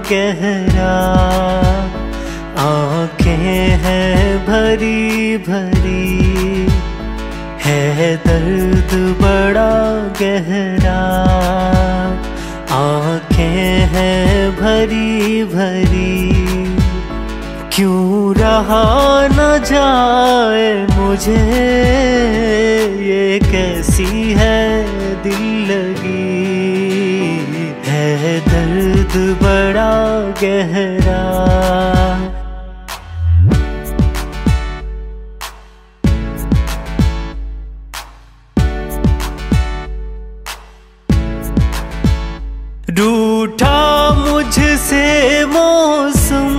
गहरा, आंखें हैं भरी भरी, है दर्द बड़ा गहरा, आंखें हैं भरी भरी। क्यों रहा न जाए मुझे, ये कैसी है दिल लगी, है दर्द बड़ा गहरा। रूठा मुझसे मौसम,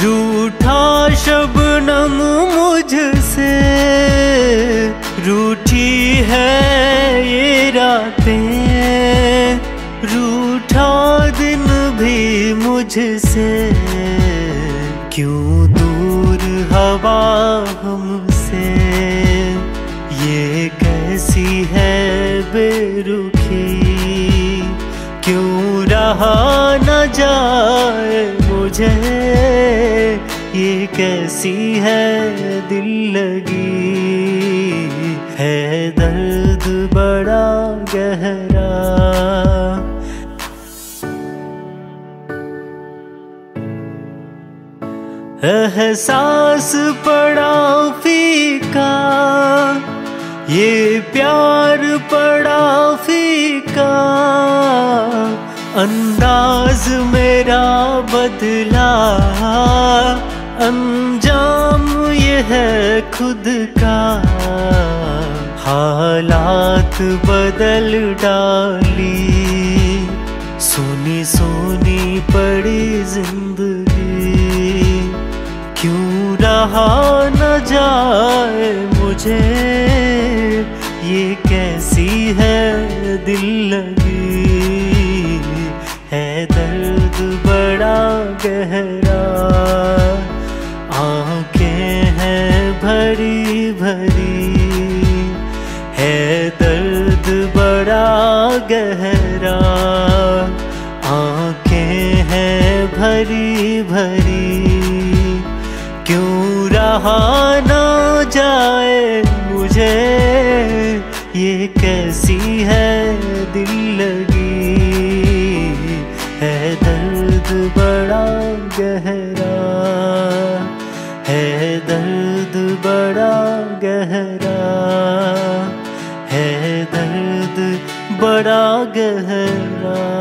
रूठा शबनम मुझसे, रूठी है ये रातें, रूठा दिन भी मुझसे। क्यों दूर हवा हमसे, ये कैसी है बेरुखी, क्यों रहा न जाए मुझे, ये कैसी है दिल लगी, है दर्द बड़ा गहरा। एहसास पड़ा फीका, ये प्यार पड़ा फीका, अंदाज मेरा बदला, अंजाम ये है खुद का। हालात बदल डाली, सुनी सुनी पड़ी जिंदगी, क्यों रहा न जाए मुझे, ये कैसी है दिल लगी, है दर्द बड़ा गहरा। आंखें हैं भरी भरी, है दर्द बड़ा गहरा। आंखें हैं भरी भरी, क्यों रहा न जाए मुझे, ये कैसी है दिल लगी, है दर्द बड़ा गहरा, है दर्द बड़ा गहरा, है दर्द बड़ा गहरा।